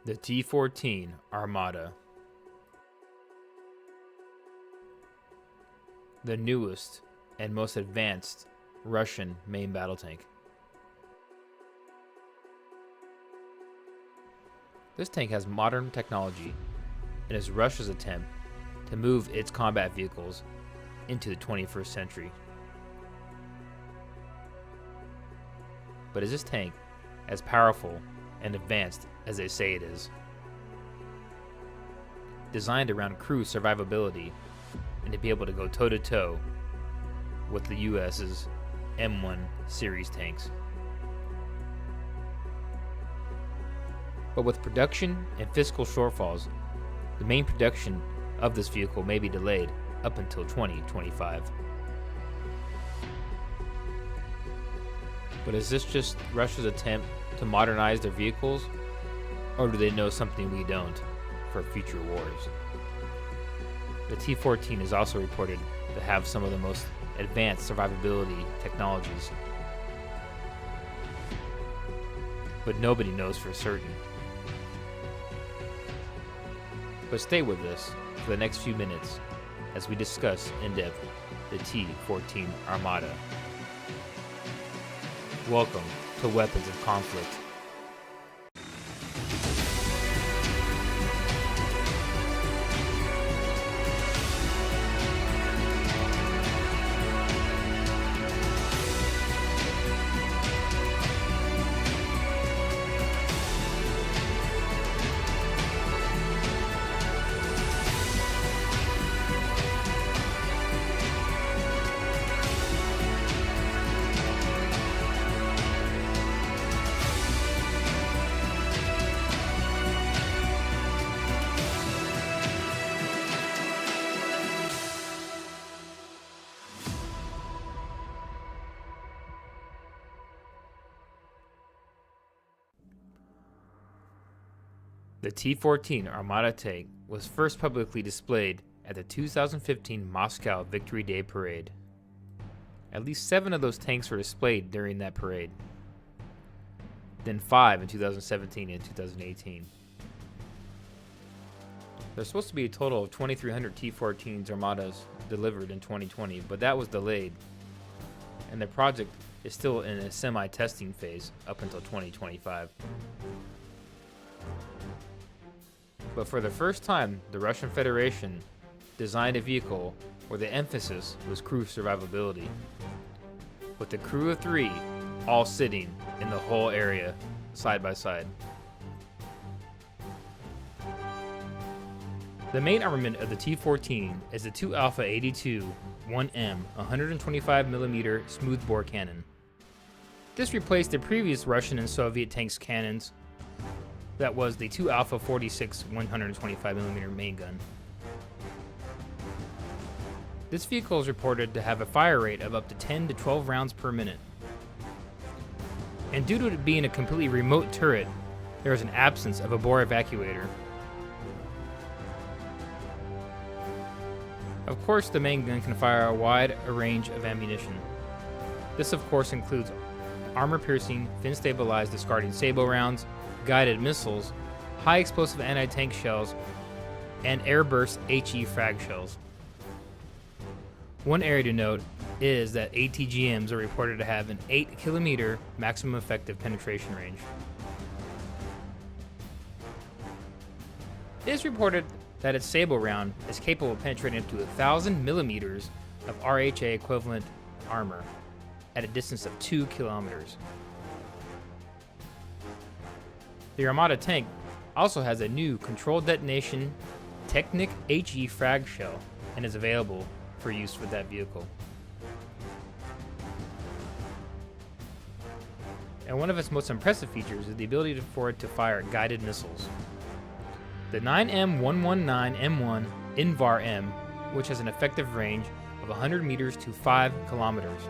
The T-14 Armata. The newest and most advanced Russian main battle tank. This tank has modern technology and is Russia's attempt to move its combat vehicles into the 21st century. But is this tank as powerful and advanced as they say it is? Designed around crew survivability and to be able to go toe-to-toe with the US's M1 series tanks. But with production and fiscal shortfalls, the main production of this vehicle may be delayed up until 2025. But is this just Russia's attempt to modernize their vehicles, or do they know something we don't for future wars? The T-14 is also reported to have some of the most advanced survivability technologies, but nobody knows for certain. But stay with us for the next few minutes as we discuss in depth the T-14 Armata. Welcome to Weapons of Conflict. The T-14 Armata tank was first publicly displayed at the 2015 Moscow Victory Day Parade. At least 7 of those tanks were displayed during that parade, then 5 in 2017 and 2018. There's supposed to be a total of 2,300 T-14s Armatas delivered in 2020, but that was delayed, and the project is still in a semi-testing phase up until 2025. But for the first time, the Russian Federation designed a vehicle where the emphasis was crew survivability, with the crew of 3 all sitting in the whole area side by side. The main armament of the T-14 is the 2 Alpha 82 1M 125mm smoothbore cannon. This replaced the previous Russian and Soviet tanks' cannons. That was the 2 Alpha 46 125mm main gun. This vehicle is reported to have a fire rate of up to 10 to 12 rounds per minute. And due to it being a completely remote turret, there is an absence of a bore evacuator. Of course, the main gun can fire a wide range of ammunition. This of course includes armor-piercing, fin-stabilized discarding sabot rounds, guided missiles, high explosive anti-tank shells, and airburst HE frag shells. One area to note is that ATGMs are reported to have an 8-kilometer maximum effective penetration range. It is reported that its sabot round is capable of penetrating up to 1,000 millimeters of RHA equivalent armor at a distance of 2 kilometers. The Armata tank also has a new controlled detonation Technic HE frag shell and is available for use with that vehicle. And one of its most impressive features is the ability for it to fire guided missiles. The 9M119M1 INVAR-M, which has an effective range of 100 meters to 5 kilometers.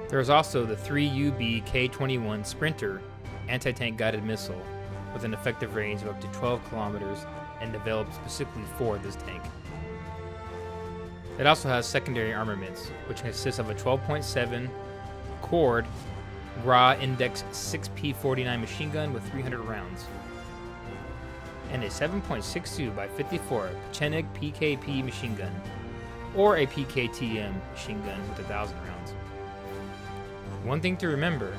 There is also the 3UB K-21 Sprinter anti-tank guided missile with an effective range of up to 12 kilometers and developed specifically for this tank. It also has secondary armaments, which consists of a 12.7 cord Raw Index 6P49 machine gun with 300 rounds, and a 7.62 by 54 Chenig PKP machine gun, or a PKTM machine gun with 1,000 rounds. One thing to remember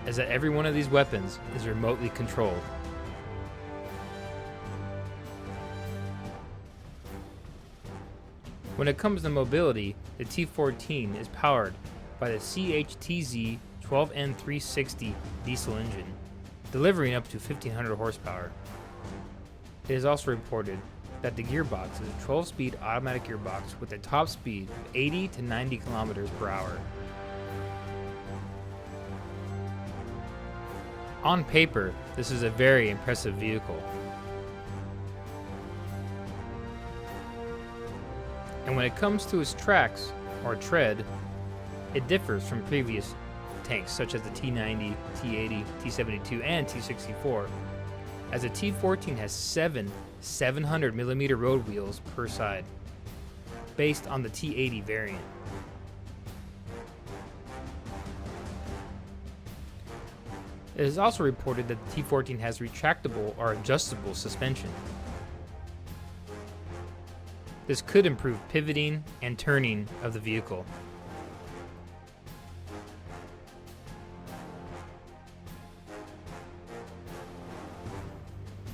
is that every one of these weapons is remotely controlled. When it comes to mobility, the T-14 is powered by the CHTZ 12N360 diesel engine, delivering up to 1,500 horsepower. It is also reported that the gearbox is a 12-speed automatic gearbox with a top speed of 80 to 90 kilometers per hour. On paper, this is a very impressive vehicle. And when it comes to its tracks, or tread, it differs from previous tanks such as the T-90, T-80, T-72, and T-64, as the T-14 has 7 700mm road wheels per side, based on the T-80 variant. It is also reported that the T-14 has retractable or adjustable suspension. This could improve pivoting and turning of the vehicle.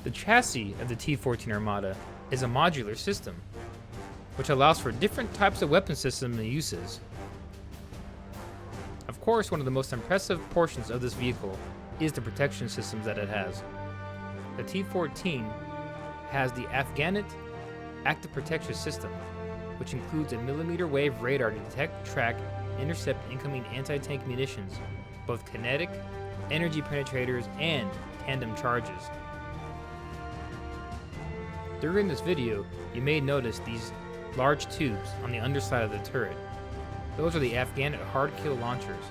The chassis of the T-14 Armata is a modular system, which allows for different types of weapon system uses. Of course, one of the most impressive portions of this vehicle is the protection systems that it has. The T-14 has the Afghanet Active Protection System, which includes a millimeter wave radar to detect, track, and intercept incoming anti-tank munitions, both kinetic, energy penetrators, and tandem charges. During this video, you may notice these large tubes on the underside of the turret. Those are the Afghanet hard kill launchers.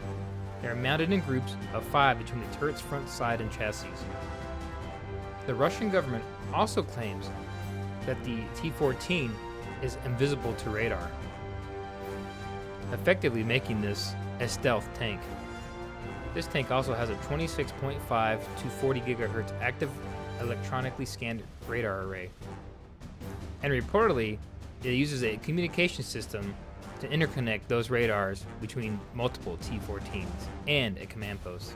They are mounted in groups of 5 between the turret's front, side, and chassis. The Russian government also claims that the T-14 is invisible to radar, effectively making this a stealth tank. This tank also has a 26.5 to 40 GHz active electronically scanned radar array, and reportedly it uses a communication system to interconnect those radars between multiple T-14s and a command post.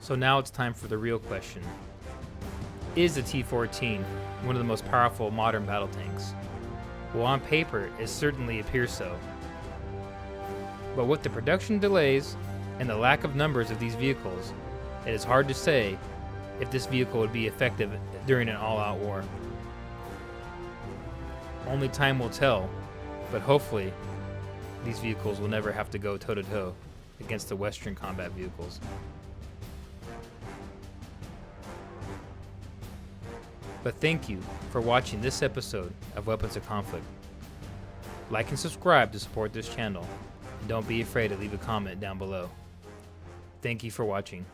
So now it's time for the real question. Is the T-14 one of the most powerful modern battle tanks? Well, on paper, it certainly appears so. But with the production delays and the lack of numbers of these vehicles, it is hard to say if this vehicle would be effective during an all-out war. Only time will tell, but hopefully these vehicles will never have to go toe-to-toe against the Western combat vehicles. But thank you for watching this episode of Weapons of Conflict. Like and subscribe to support this channel, and don't be afraid to leave a comment down below. Thank you for watching.